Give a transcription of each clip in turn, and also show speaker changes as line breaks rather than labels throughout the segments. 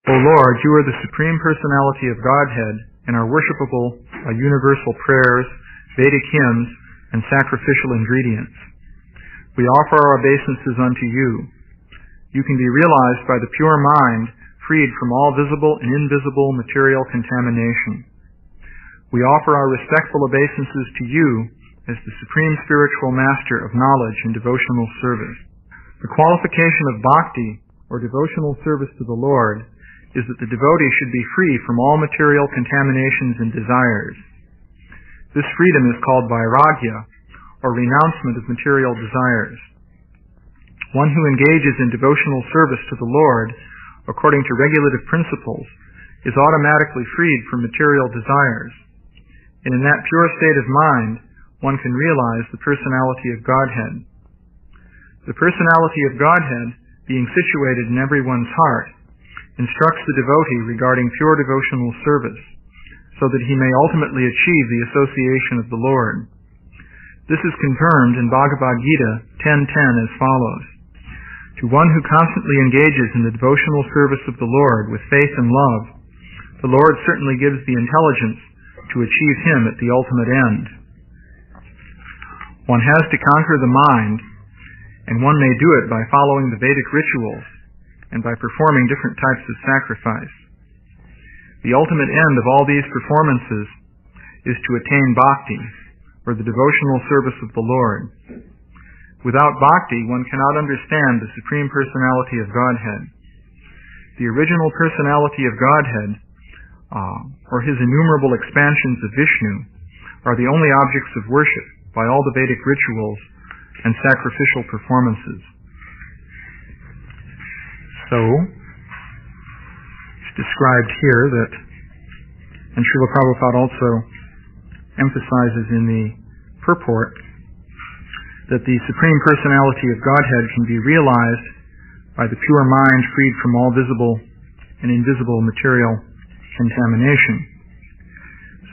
O Lord, you are the Supreme Personality of Godhead and are worshipable by universal prayers, Vedic hymns, and sacrificial ingredients. We offer our obeisances unto you. You can be realized by the pure mind, freed from all visible and invisible material contamination. We offer our respectful obeisances to you as the Supreme Spiritual Master of knowledge and devotional service. The qualification of bhakti, or devotional service to the Lord, is that the devotee should be free from all material contaminations and desires. This freedom is called vairagya, or renouncement of material desires. One who engages in devotional service to the Lord, according to regulative principles, is automatically freed from material desires. And in that pure state of mind, one can realize the personality of Godhead. The personality of Godhead, being situated in everyone's heart, instructs the devotee regarding pure devotional service, so that he may ultimately achieve the association of the Lord. This is confirmed in Bhagavad Gita 10.10 as follows. To one who constantly engages in the devotional service of the Lord with faith and love, the Lord certainly gives the intelligence to achieve him at the ultimate end. One has to conquer the mind, and one may do it by following the Vedic rituals and by performing different types of sacrifice. The ultimate end of all these performances is to attain bhakti, or the devotional service of the Lord. Without bhakti, one cannot understand the Supreme Personality of Godhead. The original personality of Godhead, or his innumerable expansions of Vishnu, are the only objects of worship by all the Vedic rituals and sacrificial performances. So, it's described here that, and Śrīla Prabhupāda also emphasizes in the purport, that the Supreme Personality of Godhead can be realized by the pure mind freed from all visible and invisible material contamination.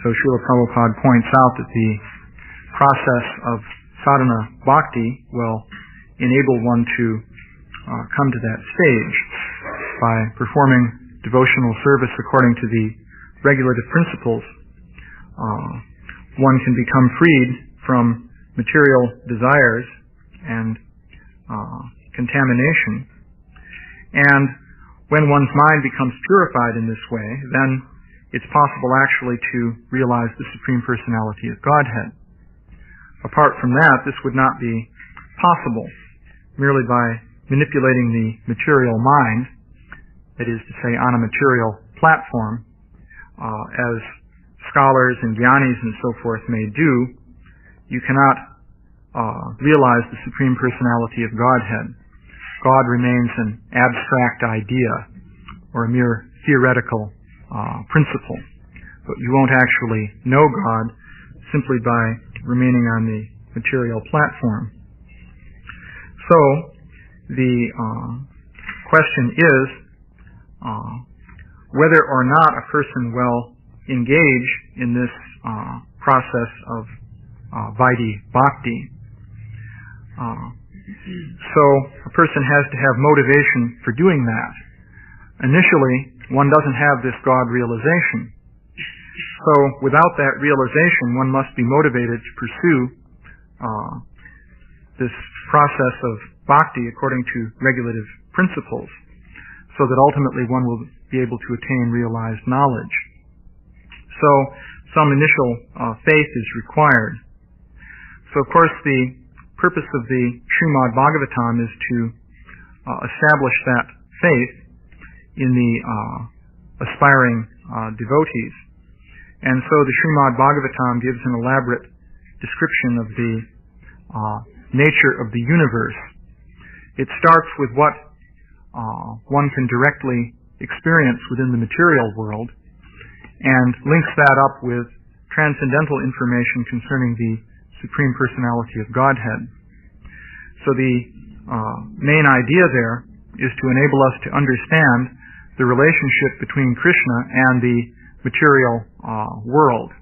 So Śrīla Prabhupāda points out that the process of sadhana bhakti will enable one to come to that stage by performing devotional service according to the regulative principles. One can become freed from material desires and contamination. And when one's mind becomes purified in this way, then it's possible actually to realize the Supreme Personality of Godhead. Apart from that, this would not be possible merely by manipulating the material mind, that is to say, on a material platform, as scholars and jnanis and so forth may do. You cannot realize the Supreme Personality of Godhead. God remains an abstract idea or a mere theoretical principle. But you won't actually know God simply by remaining on the material platform. So, the question is whether or not a person will engage in this process of Vaidhi Bhakti. So a person has to have motivation for doing that. Initially, one doesn't have this God realization. So without that realization, one must be motivated to pursue this process of bhakti according to regulative principles, so that ultimately one will be able to attain realized knowledge. So some initial faith is required. So of course the purpose of the Śrīmad Bhagavatam is to establish that faith in the aspiring devotees. And so the Śrīmad Bhagavatam gives an elaborate description of the nature of the universe. It starts with what one can directly experience within the material world and links that up with transcendental information concerning the Supreme Personality of Godhead. So the main idea there is to enable us to understand the relationship between Krishna and the material world.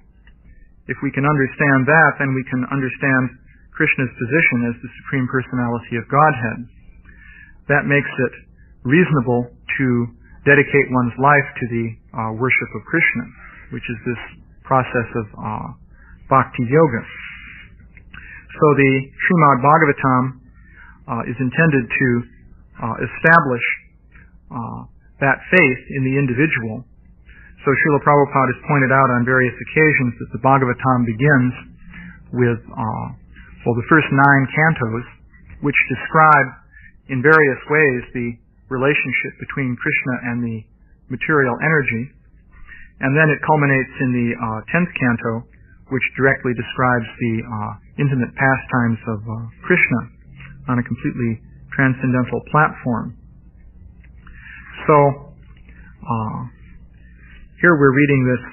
If we can understand that, then we can understand Krishna's position as the Supreme Personality of Godhead. That makes it reasonable to dedicate one's life to the worship of Krishna, which is this process of bhakti yoga. So the Srimad Bhagavatam is intended to establish that faith in the individual. So Śrīla Prabhupāda has pointed out on various occasions that the Bhagavatam begins with the first 9 cantos, which describe in various ways the relationship between Krishna and the material energy. And then it culminates in the 10th canto, which directly describes the intimate pastimes of Krishna on a completely transcendental platform. So here we're reading this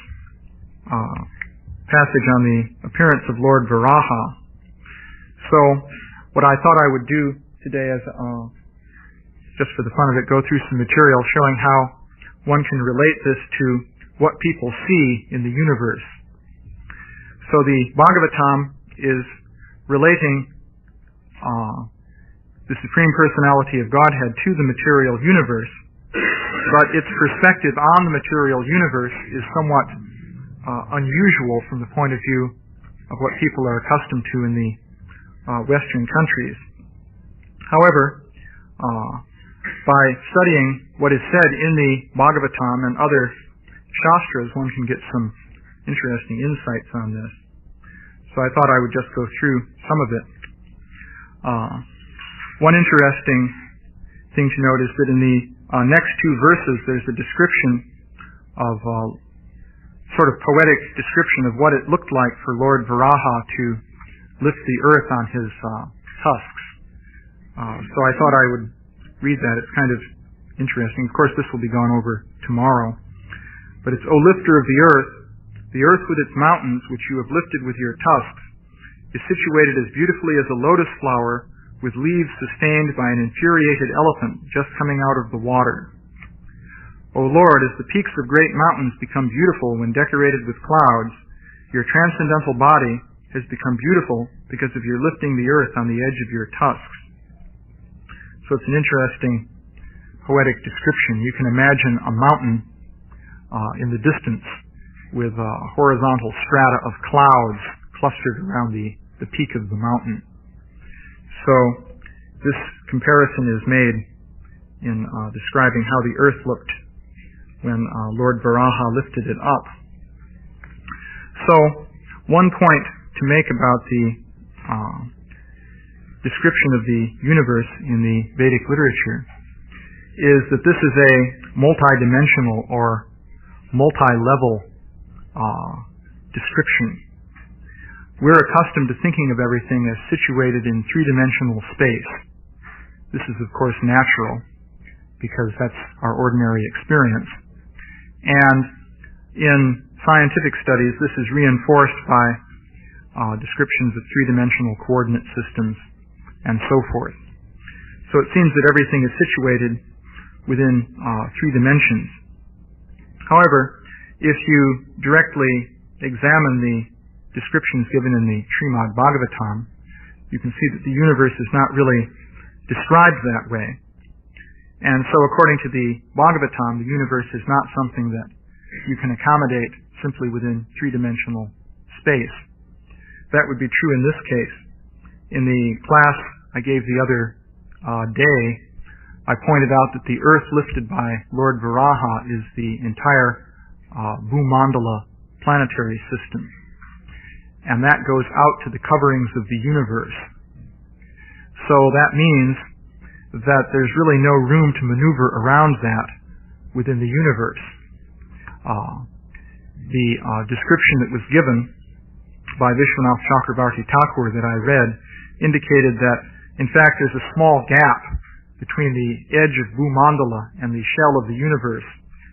passage on the appearance of Lord Varaha. So what I thought I would do today is, just for the fun of it, go through some material showing how one can relate this to what people see in the universe. So the Bhagavatam is relating the Supreme Personality of Godhead to the material universe, but its perspective on the material universe is somewhat unusual from the point of view of what people are accustomed to in the Western countries. However, by studying what is said in the Bhagavatam and other Shastras, one can get some interesting insights on this. So I thought I would just go through some of it. One interesting thing to note is that in the next 2 verses there's a description of sort of poetic description of what it looked like for Lord Varaha to lift the earth on his tusks. So I thought I would read that. It's kind of interesting. Of course, this will be gone over tomorrow. But it's, O lifter of the earth with its mountains, which you have lifted with your tusks, is situated as beautifully as a lotus flower with leaves sustained by an infuriated elephant just coming out of the water. O Lord, as the peaks of great mountains become beautiful when decorated with clouds, your transcendental body has become beautiful because of your lifting the earth on the edge of your tusks. So it's an interesting poetic description. You can imagine a mountain in the distance with horizontal strata of clouds clustered around the peak of the mountain. So this comparison is made in describing how the earth looked when Lord Varaha lifted it up. So one point to make about the description of the universe in the Vedic literature is that this is a multidimensional or multi-level description. We're accustomed to thinking of everything as situated in 3-dimensional space. This is, of course, natural because that's our ordinary experience. And in scientific studies, this is reinforced by descriptions of 3-dimensional coordinate systems and so forth. So it seems that everything is situated within 3 dimensions. However, if you directly examine the descriptions given in the Srimad Bhagavatam, you can see that the universe is not really described that way. And so according to the Bhagavatam, the universe is not something that you can accommodate simply within 3-dimensional space. That would be true in this case. In the class I gave the other day, I pointed out that the earth lifted by Lord Varaha is the entire Bhumandala planetary system. And that goes out to the coverings of the universe. So that means that there's really no room to maneuver around that within the universe. The description that was given by Vishwanath Chakravarti Thakur that I read indicated that, in fact, there's a small gap between the edge of Bhumandala and the shell of the universe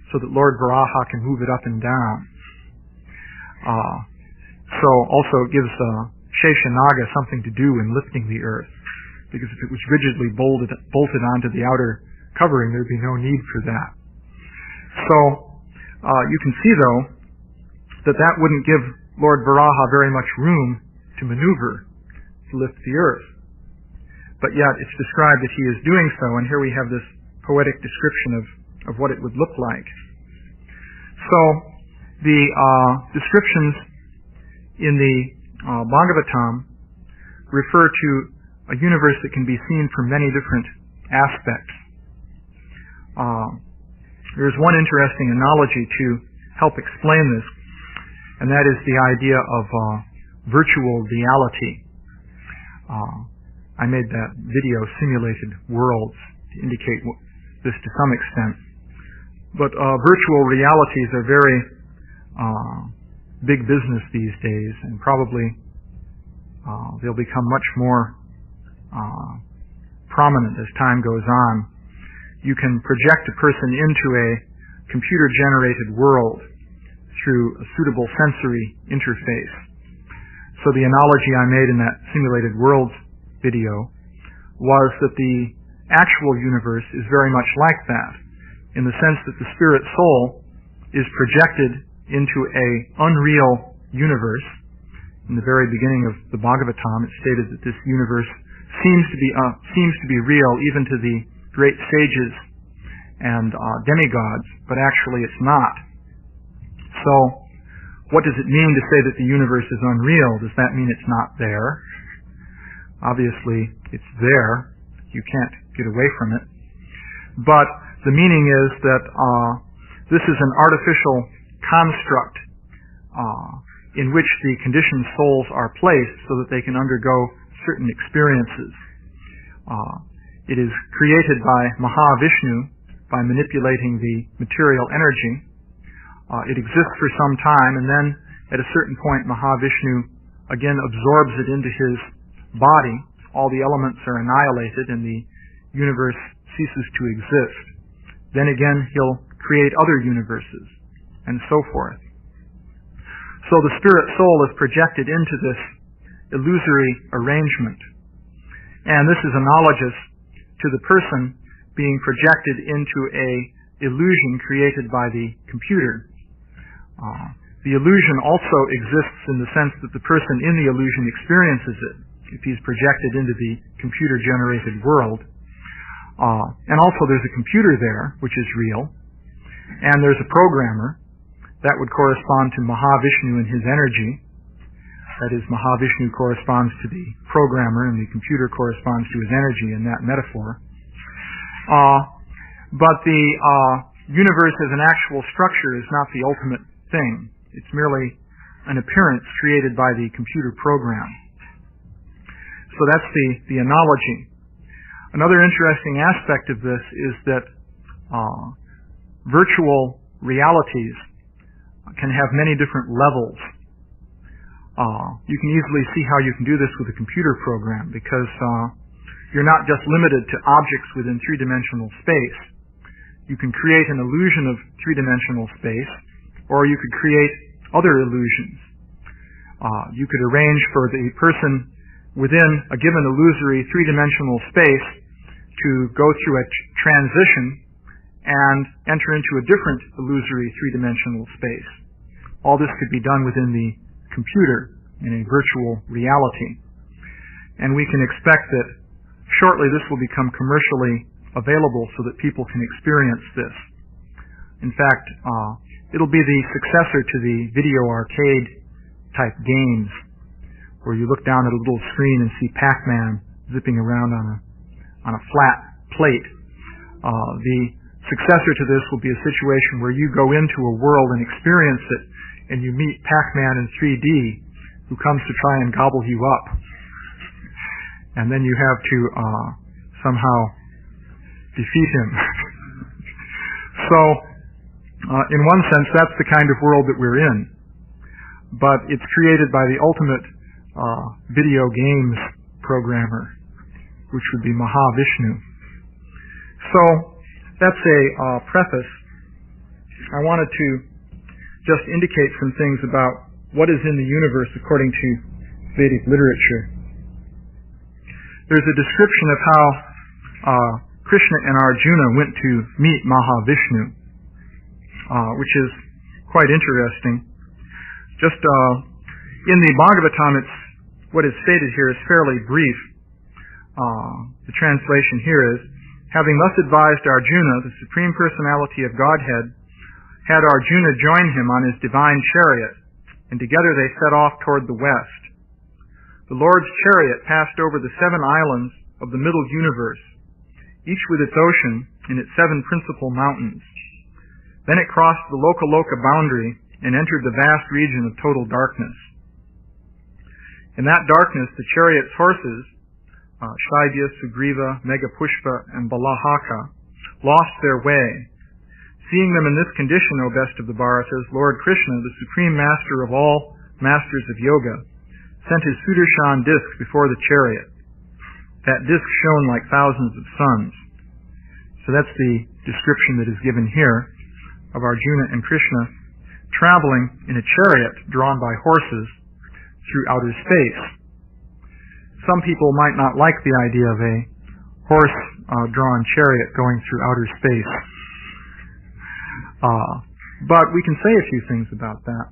so that Lord Varaha can move it up and down. So also it gives Sheshanaga something to do in lifting the earth, because if it was rigidly bolted onto the outer covering, there'd be no need for that. So you can see, though, that wouldn't give Lord Varaha very much room to maneuver to lift the earth. But yet it's described that he is doing so, and here we have this poetic description of of what it would look like. So the descriptions in the Bhagavatam refer to a universe that can be seen from many different aspects. There's one interesting analogy to help explain this, and that is the idea of virtual reality. I made that video, Simulated Worlds, to indicate this to some extent. But virtual realities are very big business these days, and probably they'll become much more prominent as time goes on. You can project a person into a computer-generated world through a suitable sensory interface. So the analogy I made in that Simulated Worlds video was that the actual universe is very much like that, in the sense that the spirit soul is projected into a unreal universe. In the very beginning of the Bhagavatam, it stated that this universe seems to be real even to the great sages and demigods, but actually it's not. So, what does it mean to say that the universe is unreal? Does that mean it's not there? Obviously, it's there. You can't get away from it. But the meaning is that this is an artificial construct in which the conditioned souls are placed so that they can undergo certain experiences. It is created by Mahavishnu by manipulating the material energy. It exists for some time, and then at a certain point Mahavishnu again absorbs it into his body. All the elements are annihilated and the universe ceases to exist. Then again he'll create other universes, and so forth. So the spirit soul is projected into this illusory arrangement. And this is analogous to the person being projected into a illusion created by the computer. The illusion also exists in the sense that the person in the illusion experiences it, if he's projected into the computer-generated world. And also there's a computer there, which is real, and there's a programmer. That would correspond to Mahavishnu and his energy. That is, Mahavishnu corresponds to the programmer and the computer corresponds to his energy in that metaphor. But the universe as an actual structure is not the ultimate thing. It's merely an appearance created by the computer program. So that's the analogy. Another interesting aspect of this is that virtual realities can have many different levels. You can easily see how you can do this with a computer program, because you're not just limited to objects within three-dimensional space. You can create an illusion of three-dimensional space, or you could create other illusions. You could arrange for the person within a given illusory three-dimensional space to go through a transition and enter into a different illusory three-dimensional space. All this could be done within the computer in a virtual reality. And we can expect that shortly this will become commercially available so that people can experience this. In fact, it'll be the successor to the video arcade type games, where you look down at a little screen and see Pac-Man zipping around on a flat plate. The successor to this will be a situation where you go into a world and experience it, and you meet Pac-Man in 3D, who comes to try and gobble you up. And then you have to somehow defeat him. So, in one sense, that's the kind of world that we're in. But it's created by the ultimate video games programmer, which would be Mahavishnu. So, that's a preface. I wanted to just indicate some things about what is in the universe according to Vedic literature. There's a description of how Krishna and Arjuna went to meet Mahavishnu, which is quite interesting. Just in the Bhagavatam, what is stated here is fairly brief. The translation here is, Having thus advised Arjuna, the Supreme Personality of Godhead had Arjuna join him on his divine chariot, and together they set off toward the west. The Lord's chariot passed over the 7 islands of the middle universe, each with its ocean and its 7 principal mountains. Then it crossed the Loka boundary and entered the vast region of total darkness. In that darkness, the chariot's horses, Shaibya, Sugriva, Meghapushpa, and Balahaka, lost their way. Seeing them in this condition, O best of the Bharatas, Lord Krishna, the supreme master of all masters of yoga, sent his Sudarshan disc before the chariot. That disc shone like thousands of suns. So that's the description that is given here of Arjuna and Krishna traveling in a chariot drawn by horses through outer space. Some people might not like the idea of a horse-drawn chariot going through outer space. But we can say a few things about that.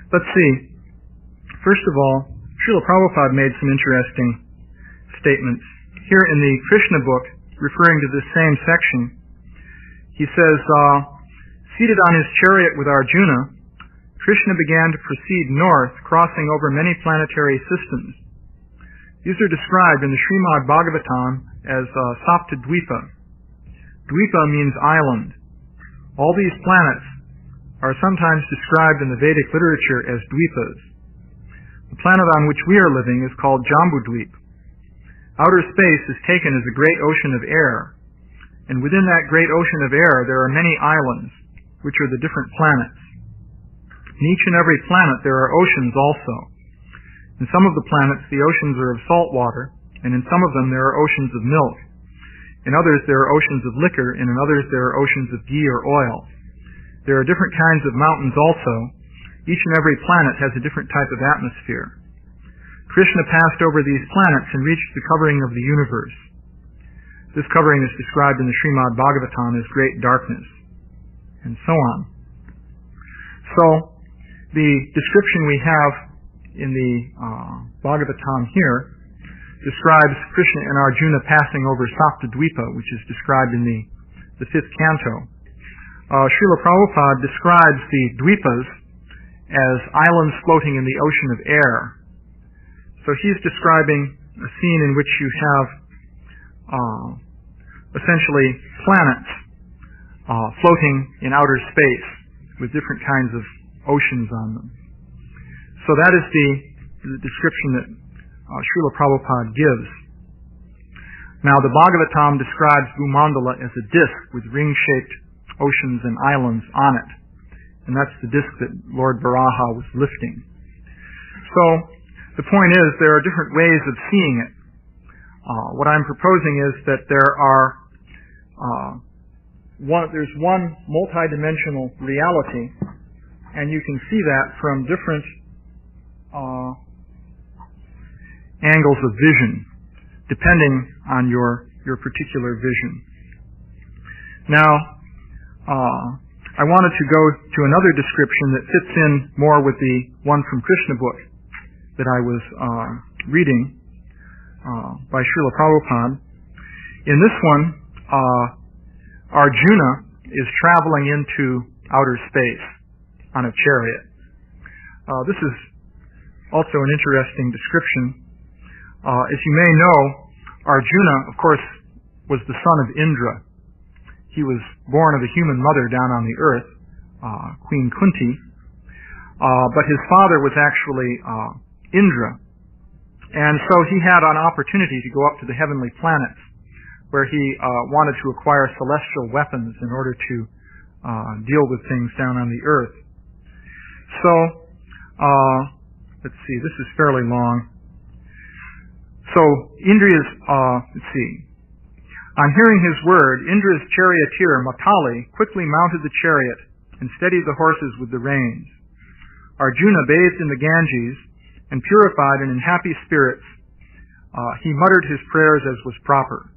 Let's see. First of all, Śrīla Prabhupāda made some interesting statements. Here in the Krishna book, referring to this same section, he says, seated on his chariot with Arjuna, Krishna began to proceed north, crossing over many planetary systems. These are described in the Srimad Bhagavatam as Sapta Dvipa. Dvipa means island. All these planets are sometimes described in the Vedic literature as Dvipas. The planet on which we are living is called Jambudvip. Outer space is taken as a great ocean of air, and within that great ocean of air there are many islands, which are the different planets. In each and every planet there are oceans also. In some of the planets the oceans are of salt water, and in some of them there are oceans of milk. In others there are oceans of liquor, and in others there are oceans of ghee or oil. There are different kinds of mountains also. Each and every planet has a different type of atmosphere. Krishna passed over these planets and reached the covering of the universe. This covering is described in the Srimad Bhagavatam as great darkness, and so on. So, the description we have in the Bhagavatam here describes Krishna and Arjuna passing over Sapta Dvipa, which is described in the 5th canto. Śrīla Prabhupāda describes the Dvipas as islands floating in the ocean of air. So he's describing a scene in which you have essentially planets floating in outer space with different kinds of oceans on them. So that is the description that Śrīla Prabhupāda gives. Now the Bhagavatam describes Bhumandala as a disk with ring-shaped oceans and islands on it. And that's the disk that Lord Varaha was lifting. So the point is there are different ways of seeing it. What I'm proposing is that there's one multidimensional reality, and you can see that from different angles of vision, depending on your particular vision. Now, I wanted to go to another description that fits in more with the one from Krishna book that I was reading by Śrīla Prabhupāda. In this one, Arjuna is traveling into outer space on a chariot. This is also an interesting description. As you may know, Arjuna, of course, was the son of Indra. He was born of a human mother down on the earth, Queen Kunti, but his father was actually Indra. And so he had an opportunity to go up to the heavenly planets, where he wanted to acquire celestial weapons in order to deal with things down on the earth. So, let's see, this is fairly long. So, Indra's, on hearing his word, Indra's charioteer, Matali, quickly mounted the chariot and steadied the horses with the reins. Arjuna bathed in the Ganges, and purified and in happy spirits, he muttered his prayers as was proper.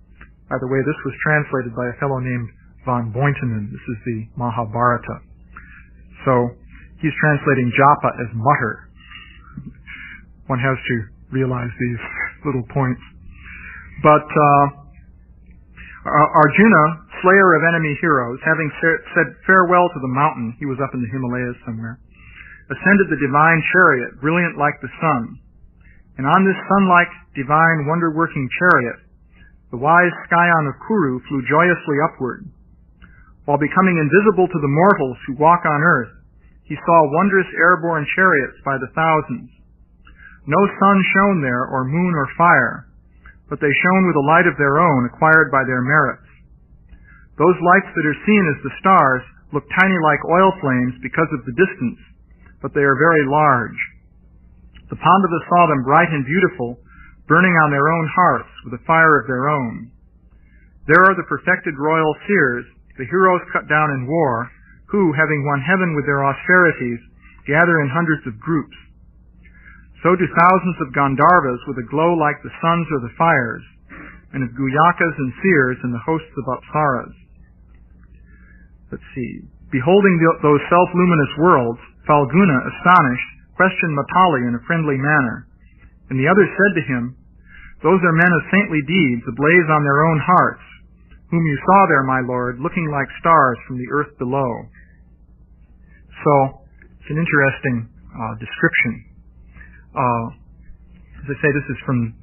By the way, this was translated by a fellow named von Bointenen. This is the Mahabharata. So, he's translating japa as mutter. One has to realize these little points. But Arjuna, slayer of enemy heroes, having said farewell to the mountain, he was up in the Himalayas somewhere, ascended the divine chariot, brilliant like the sun. And on this sun-like, divine, wonder-working chariot, the wise scion of Kuru flew joyously upward. While becoming invisible to the mortals who walk on earth, he saw wondrous airborne chariots by the thousands. No sun shone there, or moon or fire, but they shone with a light of their own, acquired by their merits. Those lights that are seen as the stars look tiny like oil flames because of the distance, but they are very large. The Pandavas saw them bright and beautiful, burning on their own hearths with a fire of their own. There are the perfected royal seers, the heroes cut down in war, who, having won heaven with their austerities, gather in hundreds of groups. So do thousands of Gandharvas with a glow like the suns or the fires, and of Guyakas and seers and the hosts of Apsaras. Let's see. Beholding those self-luminous worlds, Falguna, astonished, questioned Matali in a friendly manner. And the other said to him, "Those are men of saintly deeds, ablaze on their own hearts, whom you saw there, my lord, looking like stars from the earth below." So, it's an interesting description. As I say, this is from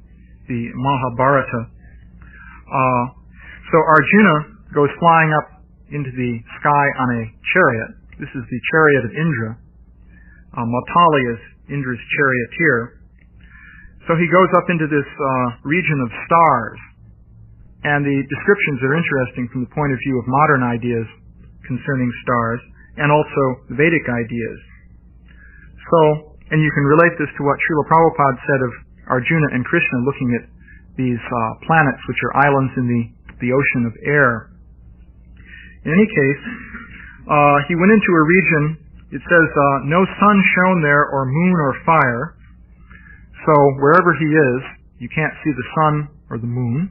the Mahabharata. So Arjuna goes flying up into the sky on a chariot. This is the chariot of Indra. Matali is Indra's charioteer. So he goes up into this region of stars. And the descriptions are interesting from the point of view of modern ideas concerning stars, and also the Vedic ideas. So, and you can relate this to what Śrīla Prabhupāda said of Arjuna and Krishna looking at these planets, which are islands in the ocean of air. In any case, he went into a region, it says, no sun shone there, or moon or fire. So wherever he is, you can't see the sun or the moon.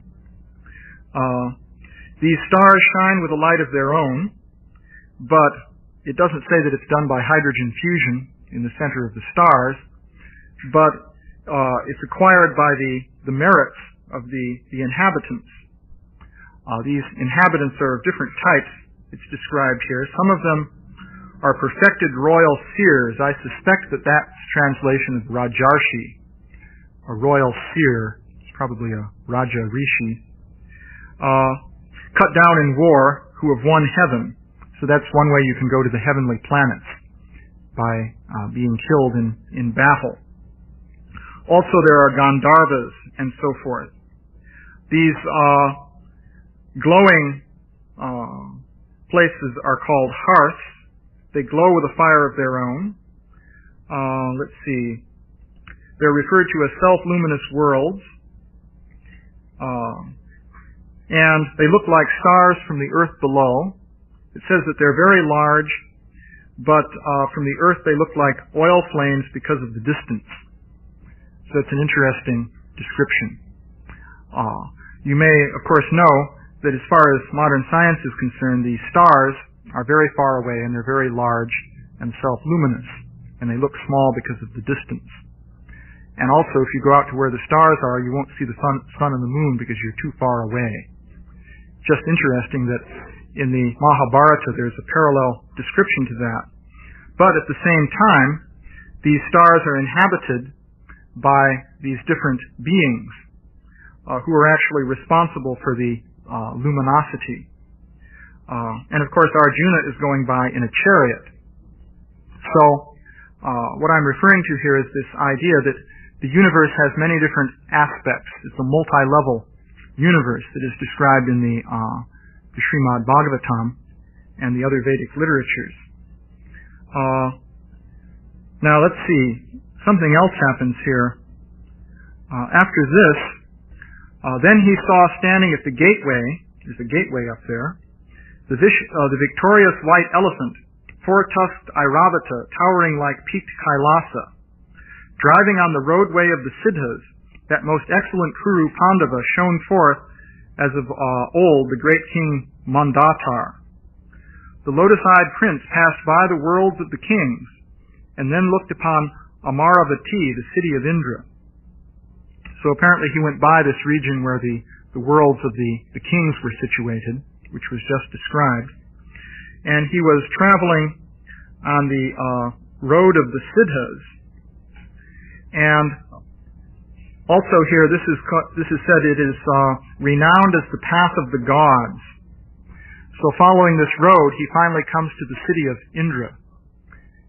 These stars shine with a light of their own, but it doesn't say that it's done by hydrogen fusion in the center of the stars, but it's acquired by the merits of the inhabitants. These inhabitants are of different types, it's described here. Some of them are perfected royal seers. I suspect that that's translation of Rajarshi. A royal seer is probably a Raja Rishi. Cut down in war, who have won heaven. So that's one way you can go to the heavenly planets, by being killed in battle. Also there are Gandharvas and so forth. These glowing places are called hearths. They glow with a fire of their own. Let's see. They're referred to as self-luminous worlds. And they look like stars from the earth below. It says that they're very large, but from the earth they look like oil flames because of the distance. So it's an interesting description. You may, of course, know that as far as modern science is concerned, these stars are very far away and they're very large and self-luminous, and they look small because of the distance. And also, if you go out to where the stars are, you won't see the sun and the moon because you're too far away. Just interesting that in the Mahabharata there's a parallel description to that. But at the same time, these stars are inhabited by these different beings who are actually responsible for the luminosity. And of course Arjuna is going by in a chariot. So what I'm referring to here is this idea that the universe has many different aspects. It's a multi-level universe that is described in the Srimad Bhagavatam and the other Vedic literatures. Now let's see. Something else happens here. After this, then he saw standing at the gateway, there's a gateway up there, the victorious white elephant, four-tusked Airavata, towering like peaked Kailasa, driving on the roadway of the Siddhas, that most excellent Kuru Pandava shone forth as of old the great king Mandatar. The lotus-eyed prince passed by the worlds of the kings, and then looked upon Amaravati, the city of Indra. So apparently he went by this region where the the worlds of the kings were situated, which was just described. And he was traveling on the road of the Siddhas. And also here, this is said it is renowned as the path of the gods. So following this road, he finally comes to the city of Indra.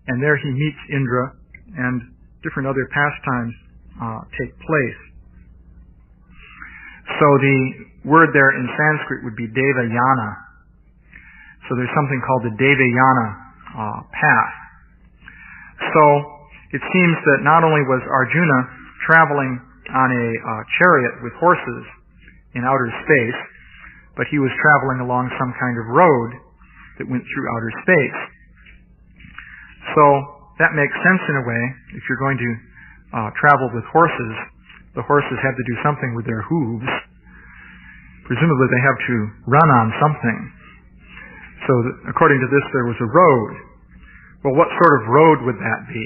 And there he meets Indra, and different other pastimes take place. So the word there in Sanskrit would be Devayana. So there's something called the Devayana path. So it seems that not only was Arjuna traveling on a chariot with horses in outer space, but he was traveling along some kind of road that went through outer space. So that makes sense in a way. If you're going to travel with horses, the horses have to do something with their hooves. Presumably they have to run on something. So according to this, there was a road. Well, what sort of road would that be?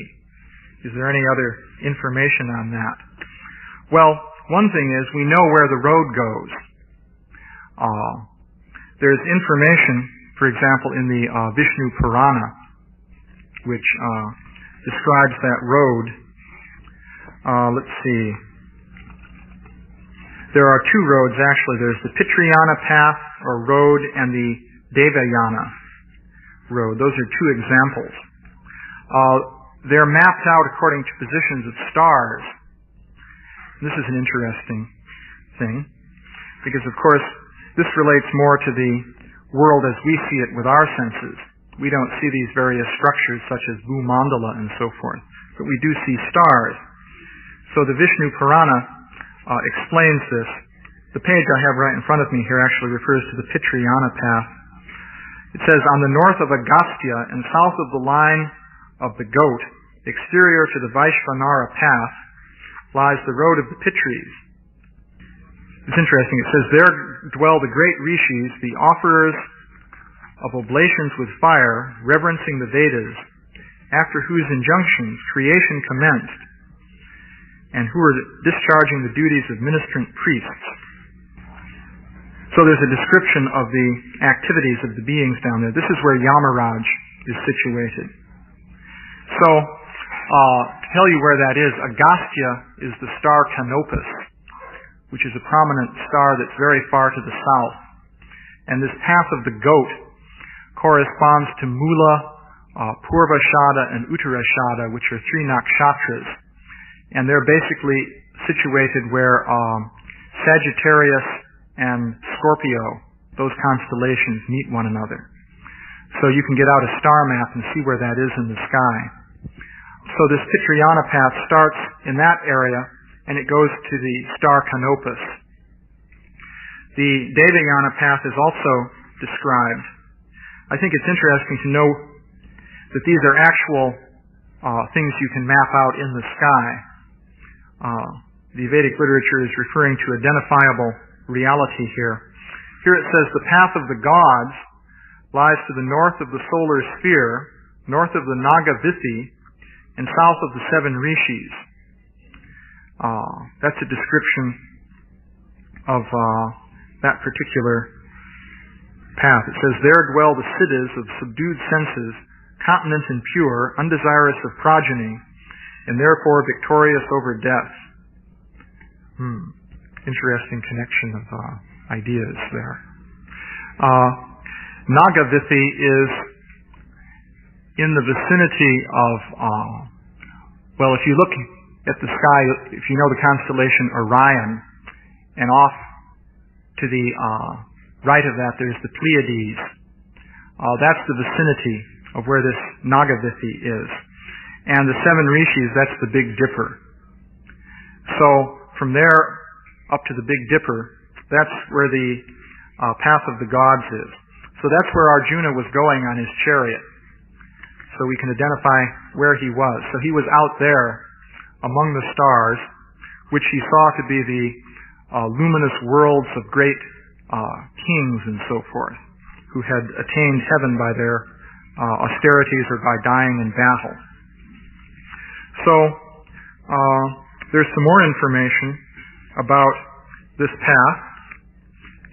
Is there any other information on that? Well, one thing is we know where the road goes. There's information, for example, in the Vishnu Purana, which describes that road. Let's see. There are two roads, actually. There's the Pitriyana path, or road, and the Devayana road. Those are two examples. They're mapped out according to positions of stars. This is an interesting thing, because, of course, this relates more to the world as we see it with our senses. We don't see these various structures such as Bhumandala and so forth, but we do see stars. So the Vishnu Purana explains this. The page I have right in front of me here actually refers to the Pitriyana path. It says, on the north of Agastya and south of the line of the goat, exterior to the Vaishvanara path, lies the road of the Pitris. It's interesting. It says, there dwell the great rishis, the offerers of oblations with fire, reverencing the Vedas, after whose injunctions creation commenced, and who are discharging the duties of ministrant priests. So there's a description of the activities of the beings down there. This is where Yamaraj is situated. So, to tell you where that is, Agastya is the star Canopus, which is a prominent star that's very far to the south. And this path of the goat corresponds to Mula, Purvashada, and Uttarashada, which are three nakshatras. And they're basically situated where Sagittarius and Scorpio, those constellations, meet one another. So you can get out a star map and see where that is in the sky. So this Pitriyana path starts in that area, and it goes to the star Canopus. The Devayana path is also described. I think it's interesting to know that these are actual things you can map out in the sky. The Vedic literature is referring to identifiable reality here. Here it says, the path of the gods lies to the north of the solar sphere, north of the Nagavithi, and south of the seven rishis. That's a description of that particular path. It says, there dwell the siddhas of subdued senses, continent and pure, undesirous of progeny, and therefore victorious over death. Interesting connection of ideas there. Nagavithi is in the vicinity of, well, if you look at the sky, if you know the constellation Orion, and off to the right of that there's the Pleiades. That's the vicinity of where this Nagavithi is. And the seven rishis, that's the Big Dipper. So from there up to the Big Dipper, that's where the path of the gods is. So that's where Arjuna was going on his chariot. So we can identify where he was. So he was out there among the stars, which he saw to be the luminous worlds of great kings and so forth, who had attained heaven by their austerities or by dying in battle. So there's some more information about this path.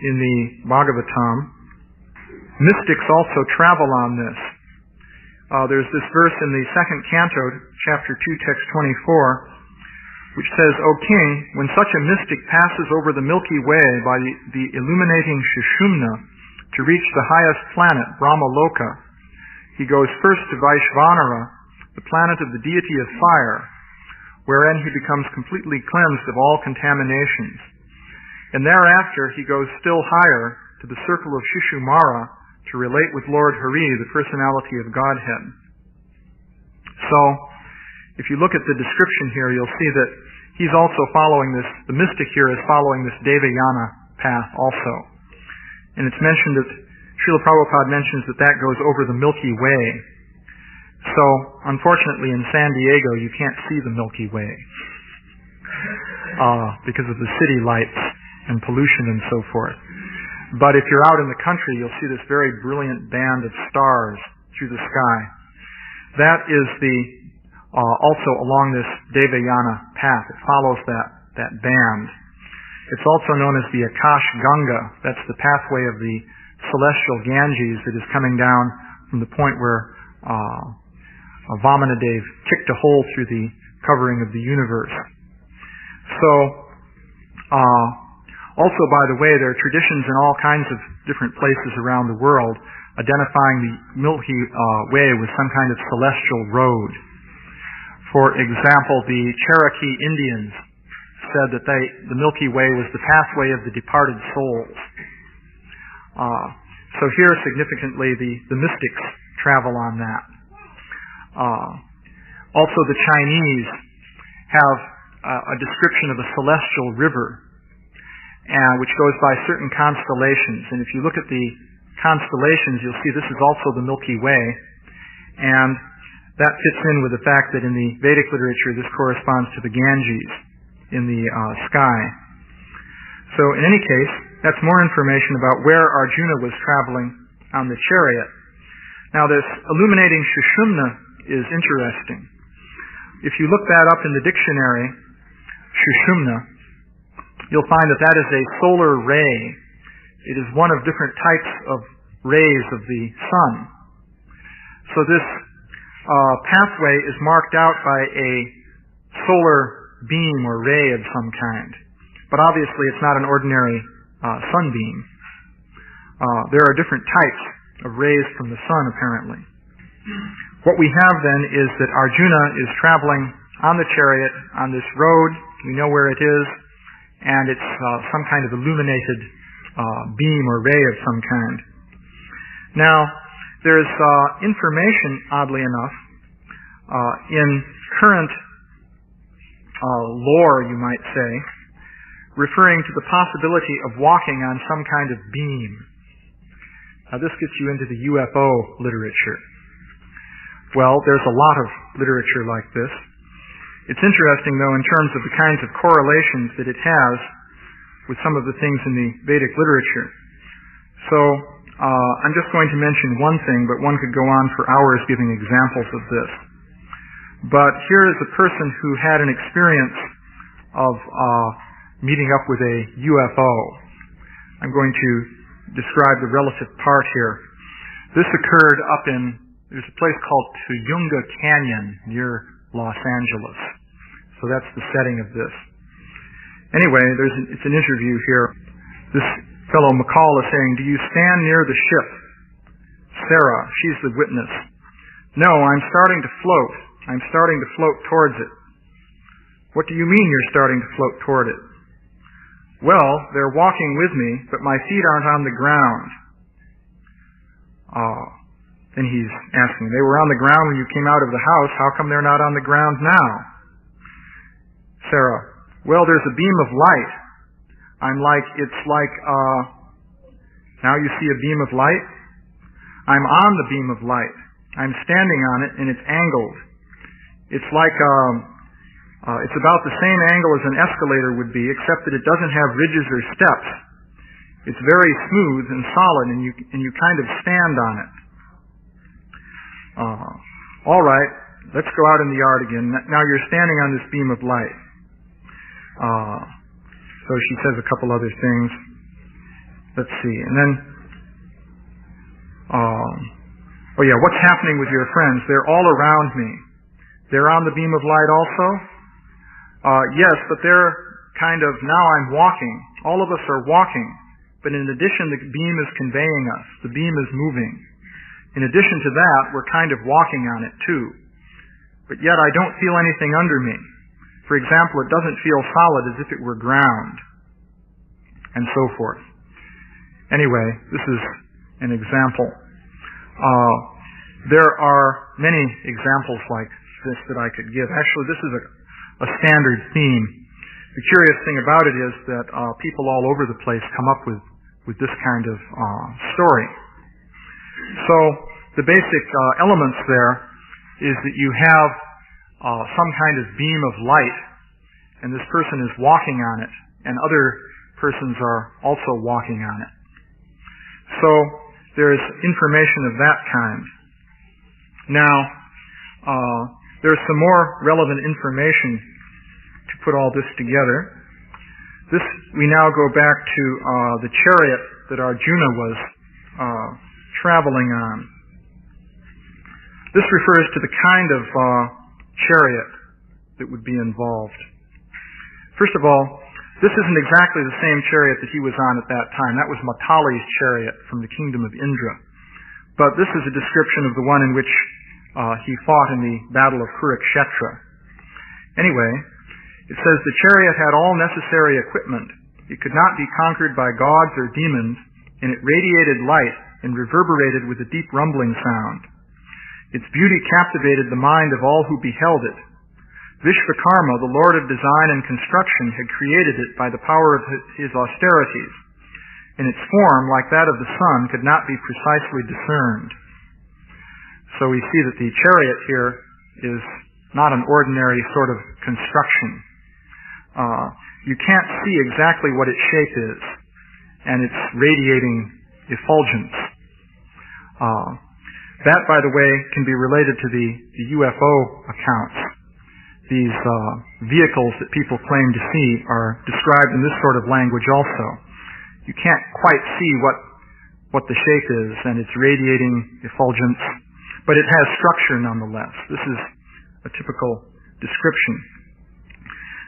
in the Bhagavatam. Mystics also travel on this. There's this verse in the second canto, chapter 2, text 24, which says, "O king, when such a mystic passes over the Milky Way by the illuminating Shushumna to reach the highest planet, Brahmaloka, he goes first to Vaishvanara, the planet of the deity of fire, wherein he becomes completely cleansed of all contaminations. And thereafter he goes still higher to the circle of Shishumara to relate with Lord Hari, the personality of Godhead." So, if you look at the description here, you'll see that he's also following this, the mystic here is following this Devayana path also. And it's mentioned that, Śrīla Prabhupāda mentions that that goes over the Milky Way. So, unfortunately, in San Diego, you can't see the Milky Way because of the city lights and pollution and so forth. But if you're out in the country, you'll see this very brilliant band of stars through the sky. That is also along this Devayana path. It follows that band. It's also known as the Akash Ganga. That's the pathway of the celestial Ganges that is coming down from the point where Vamanadev kicked a hole through the covering of the universe. So, also, by the way, there are traditions in all kinds of different places around the world identifying the Milky Way with some kind of celestial road. For example, the Cherokee Indians said that the Milky Way was the pathway of the departed souls. So here, significantly, the mystics travel on that. Also, the Chinese have a description of a celestial river, which goes by certain constellations. And if you look at the constellations, you'll see this is also the Milky Way. And that fits in with the fact that in the Vedic literature, this corresponds to the Ganges in the sky. So in any case, that's more information about where Arjuna was traveling on the chariot. Now this illuminating Shushumna is interesting. If you look that up in the dictionary, Shushumna, you'll find that that is a solar ray. It is one of different types of rays of the sun. So this pathway is marked out by a solar beam or ray of some kind. But obviously it's not an ordinary sunbeam. There are different types of rays from the sun, apparently. What we have then is that Arjuna is traveling on the chariot on this road. We know where it is, and it's some kind of illuminated beam or ray of some kind. Now, there's information, oddly enough, in current lore, you might say, referring to the possibility of walking on some kind of beam. Now, this gets you into the UFO literature. Well, there's a lot of literature like this. It's interesting, though, in terms of the kinds of correlations that it has with some of the things in the Vedic literature. So, I'm just going to mention one thing, but one could go on for hours giving examples of this. But here is a person who had an experience of meeting up with a UFO. I'm going to describe the relative part here. This occurred up there's a place called Tuyunga Canyon near Los Angeles. So that's the setting of this. Anyway, it's an interview here. This fellow McCall is saying, "Do you stand near the ship?" Sarah, she's the witness. "No, I'm starting to float. I'm starting to float towards it." "What do you mean you're starting to float toward it?" "Well, they're walking with me, but my feet aren't on the ground." Then he's asking, "They were on the ground when you came out of the house. How come they're not on the ground now?" Sarah, "Well, there's a beam of light. Now you see a beam of light? I'm on the beam of light. I'm standing on it, and it's angled. It's like, it's about the same angle as an escalator would be, except that it doesn't have ridges or steps. It's very smooth and solid, and you kind of stand on it." "All right, let's go out in the yard again. Now you're standing on this beam of light." So she says a couple other things. let's see, and then, what's happening with your friends? They're all around me. They're on the beam of light also? Yes, but they're kind of, now I'm walking. All of us are walking. But in addition, the beam is conveying us. The beam is moving. In addition to that, we're kind of walking on it too. But yet I don't feel anything under me. For example, it doesn't feel solid as if it were ground. And so forth. Anyway, this is an example. There are many examples like this that I could give. Actually, this is a standard theme. The curious thing about it is that people all over the place come up with this kind of story. So the basic elements there is that you have some kind of beam of light, and this person is walking on it, and other persons are also walking on it. So there is information of that kind. Now, there's some more relevant information to put all this together. We now go back to the chariot that Arjuna was traveling on. This refers to the kind of chariot that would be involved. First of all, this isn't exactly the same chariot that he was on at that time. That was Matali's chariot from the kingdom of Indra. But this is a description of the one in which he fought in the battle of Kurukshetra. Anyway, it says the chariot had all necessary equipment. It could not be conquered by gods or demons, and it radiated light and reverberated with a deep rumbling sound. Its beauty captivated the mind of all who beheld it. Vishvakarma, the Lord of design and construction, had created it by the power of his austerities, and its form, like that of the sun, could not be precisely discerned. So we see that the chariot here is not an ordinary sort of construction. You can't see exactly what its shape is, and it's radiating effulgence. That, by the way, can be related to the UFO accounts. These vehicles that people claim to see are described in this sort of language also. You can't quite see what the shape is, and it's radiating effulgence, but it has structure nonetheless. This is a typical description.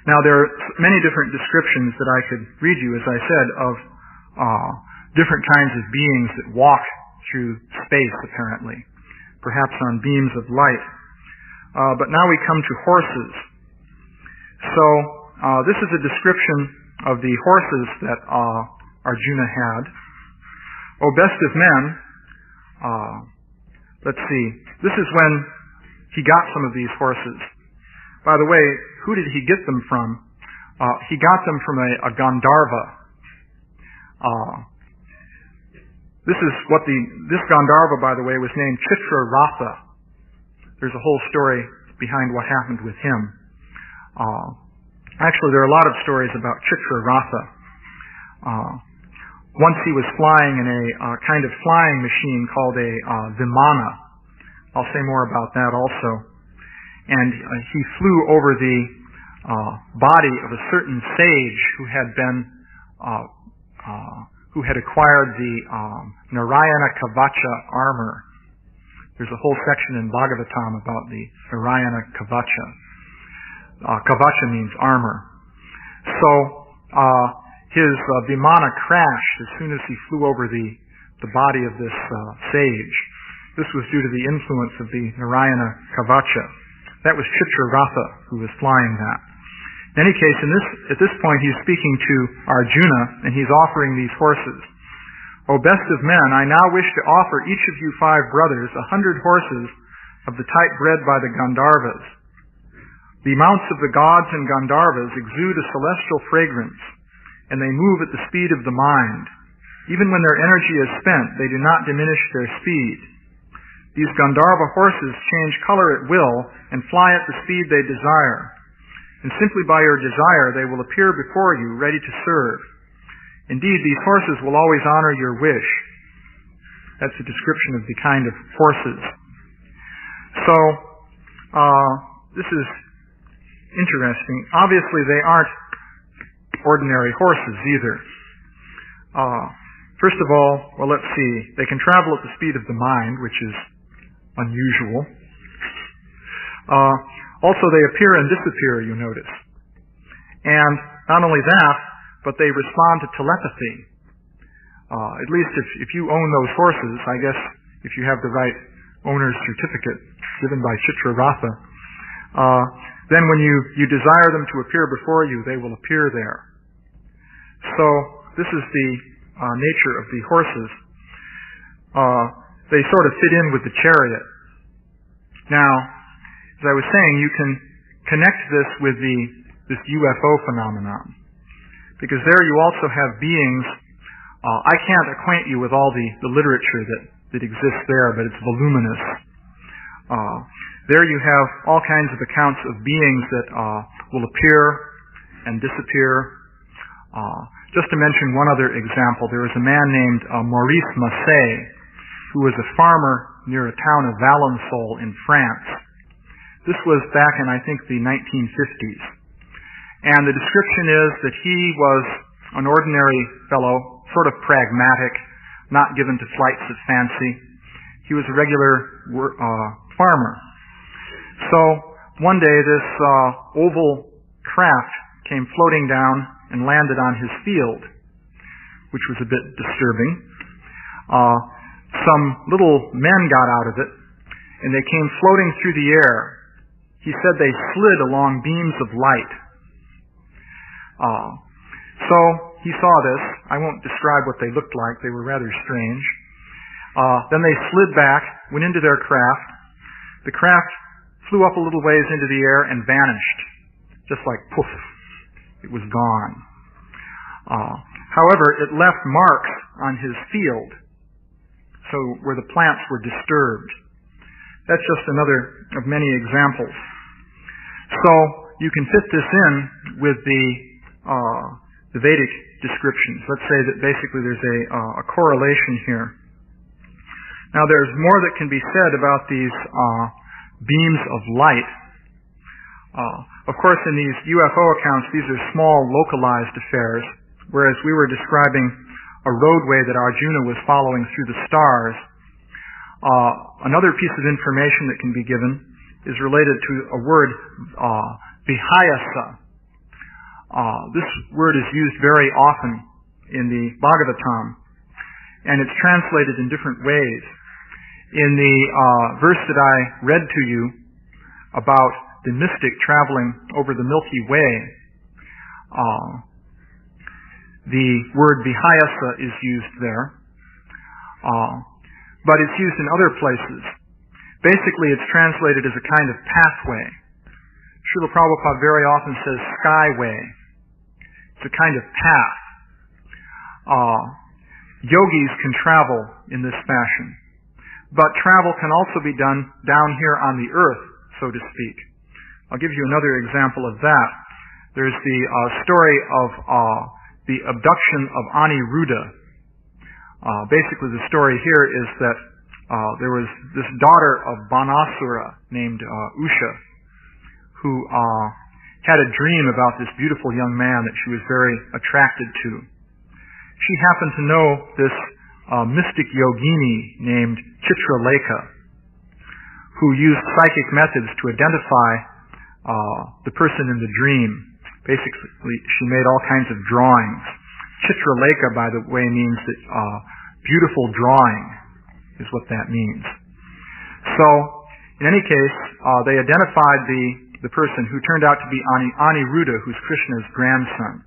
Now, there are many different descriptions that I could read you, as I said, of different kinds of beings that walk through space, apparently, perhaps on beams of light. But now we come to horses. So this is a description of the horses that Arjuna had. O best of men, let's see, this is when he got some of these horses. By the way, who did he get them from? He got them from a Gandharva. This Gandharva, by the way, was named Chitraratha. There's a whole story behind what happened with him. Actually, there are a lot of stories about Chitraratha. Once he was flying in a kind of flying machine called a Vimana. I'll say more about that also. And he flew over the body of a certain sage who had acquired the Narayana Kavacha armor. There's a whole section in Bhagavatam about the Narayana Kavacha. Kavacha means armor. So his Vimana crashed as soon as he flew over the body of this sage. This was due to the influence of the Narayana Kavacha. That was Chitraratha who was flying that. In any case, at this point, he's speaking to Arjuna, and he's offering these horses. O best of men, I now wish to offer each of you 5 brothers 100 horses of the type bred by the Gandharvas. The mounts of the gods and Gandharvas exude a celestial fragrance, and they move at the speed of the mind. Even when their energy is spent, they do not diminish their speed. These Gandharva horses change color at will and fly at the speed they desire. And simply by your desire, they will appear before you, ready to serve. Indeed, these horses will always honor your wish. That's a description of the kind of horses. So, this is interesting. Obviously, they aren't ordinary horses either. First of all, well, let's see. They can travel at the speed of the mind, which is unusual. Also, they appear and disappear, you notice. And not only that, but they respond to telepathy. At least if you own those horses, I guess if you have the right owner's certificate given by Chitraratha, then when you desire them to appear before you, they will appear there. So this is the nature of the horses. They sort of fit in with the chariot. Now, as I was saying, you can connect this with this UFO phenomenon, because there you also have beings. I can't acquaint you with all the literature that exists there, but it's voluminous. There you have all kinds of accounts of beings that will appear and disappear. Just to mention one other example, there was a man named Maurice Massé, who was a farmer near a town of Valençol in France. This was back in, I think, the 1950s. And the description is that he was an ordinary fellow, sort of pragmatic, not given to flights of fancy. He was a regular farmer. So one day this oval craft came floating down and landed on his field, which was a bit disturbing. Some little men got out of it, and they came floating through the air. He said they slid along beams of light. So he saw this. I won't describe what they looked like. They were rather strange. Then they slid back, went into their craft. The craft flew up a little ways into the air and vanished. Just like poof, it was gone. However, it left marks on his field, so where the plants were disturbed. That's just another of many examples. So you can fit this in with the Vedic descriptions. Let's say that basically there's a correlation here. Now there's more that can be said about these beams of light. Of course, in these UFO accounts, these are small, localized affairs, whereas we were describing a roadway that Arjuna was following through the stars. Another piece of information that can be given is related to a word, vihayasa. This word is used very often in the Bhagavatam, and it's translated in different ways. In the verse that I read to you about the mystic traveling over the Milky Way, the word vihayasa is used there, but it's used in other places. Basically, it's translated as a kind of pathway. Śrīla Prabhupāda very often says skyway. It's a kind of path. Yogis can travel in this fashion, but travel can also be done down here on the earth, so to speak. I'll give you another example of that. There's the story of the abduction of Aniruddha. Basically, the story here is that there was this daughter of Banasura named Usha, who had a dream about this beautiful young man that she was very attracted to. She happened to know this mystic yogini named Chitralekha, who used psychic methods to identify the person in the dream. Basically, she made all kinds of drawings. Chitralekha, by the way, means that beautiful drawing is what that means. So, in any case, they identified the person who turned out to be Aniruddha, who's Krishna's grandson.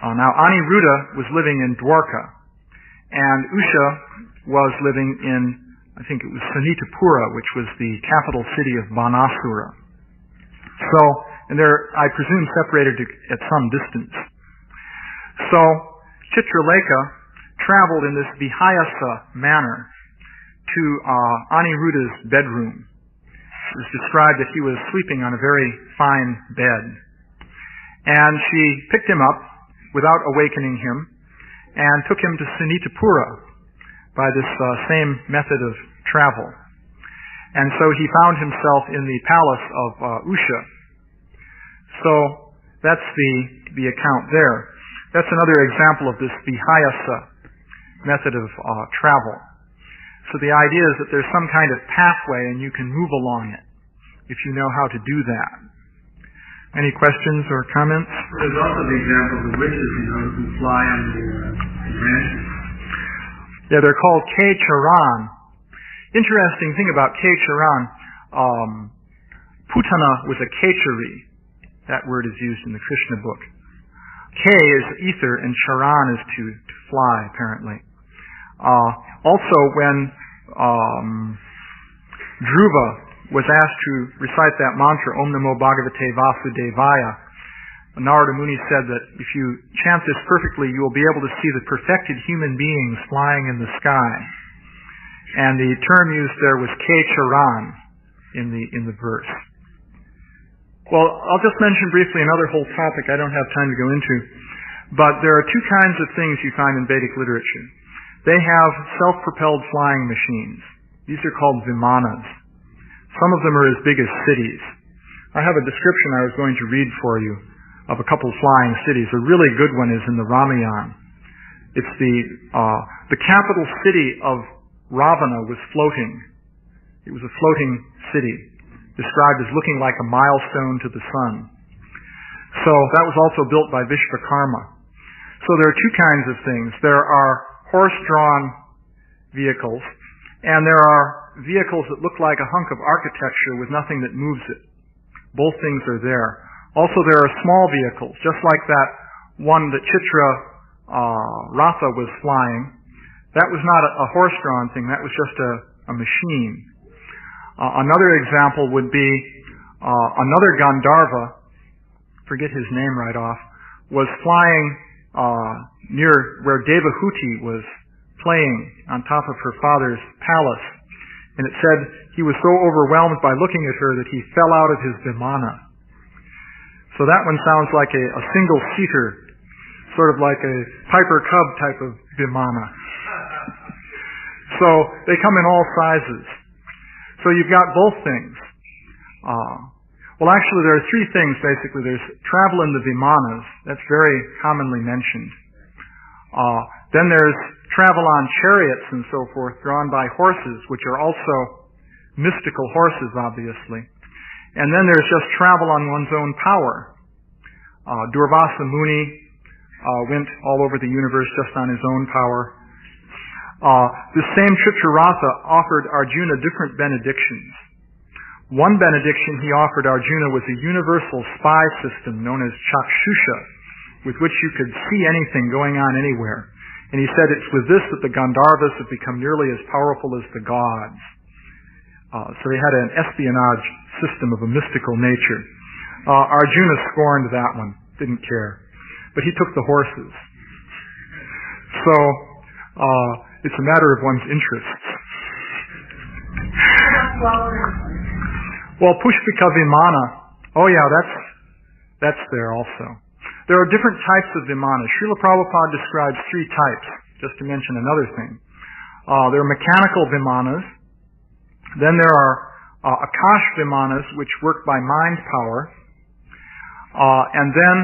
Now, Aniruddha was living in Dwarka, and Usha was living in, I think it was Sanitapura, which was the capital city of Banasura. So, and they're, I presume, separated at some distance. So, Chitralekha traveled in this vihayasa manner to Aniruddha's bedroom. It was described that he was sleeping on a very fine bed. And she picked him up without awakening him and took him to Sanitapura by this same method of travel. And so he found himself in the palace of Usha. So that's the account there. That's another example of this vihayasa method of travel. So the idea is that there's some kind of pathway and you can move along it if you know how to do that. Any questions or comments?
There's also the example of the witches, who fly on the branches.
Yeah, they're called K-Charan. Interesting thing about K-Charan, Putana was a Kechari. That word is used in the Krishna book. K is ether and Charan is to fly, apparently. Also, when Dhruva was asked to recite that mantra, Om Namo Bhagavate Vasudevaya, Narada Muni said that if you chant this perfectly, you will be able to see the perfected human beings flying in the sky. And the term used there was K-Charan in the verse. Well, I'll just mention briefly another whole topic I don't have time to go into. But there are two kinds of things you find in Vedic literature. They have self-propelled flying machines. These are called vimanas. Some of them are as big as cities. I have a description I was going to read for you of a couple flying cities. A really good one is in the Ramayana. It's the capital city of Ravana was floating. It was a floating city, described as looking like a milestone to the sun. So that was also built by Vishvakarma. So there are two kinds of things. There are horse-drawn vehicles, and there are vehicles that look like a hunk of architecture with nothing that moves it. Both things are there. Also, there are small vehicles, just like that one that Chitra Ratha was flying. That was not a horse-drawn thing. That was just a machine. Another example would be another Gandharva, forget his name right off, was flying near where Devahuti was playing on top of her father's palace. And it said he was so overwhelmed by looking at her that he fell out of his vimana. So that one sounds like a single-seater, sort of like a Piper Cub type of vimana. So they come in all sizes. So you've got both things. Well, actually, there are three things, basically. There's travel in the vimanas. That's very commonly mentioned. Then there's travel on chariots and so forth, drawn by horses, which are also mystical horses, obviously. And then there's just travel on one's own power. Durvasa Muni went all over the universe just on his own power. The same Chitraratha offered Arjuna different benedictions. One benediction he offered Arjuna was a universal spy system known as Chakshusha, with which you could see anything going on anywhere. And he said it's with this that the Gandharvas have become nearly as powerful as the gods. So they had an espionage system of a mystical nature. Arjuna scorned that one, didn't care. But he took the horses. So it's a matter of one's interests. Well, Pushpika Vimana, oh yeah, that's there also. There are different types of vimanas. Śrīla Prabhupāda describes three types, just to mention another thing. There are mechanical vimanas. Then there are Akash vimanas, which work by mind power. And then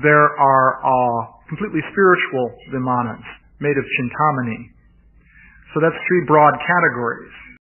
there are completely spiritual vimanas, made of Chintamani. So that's three broad categories.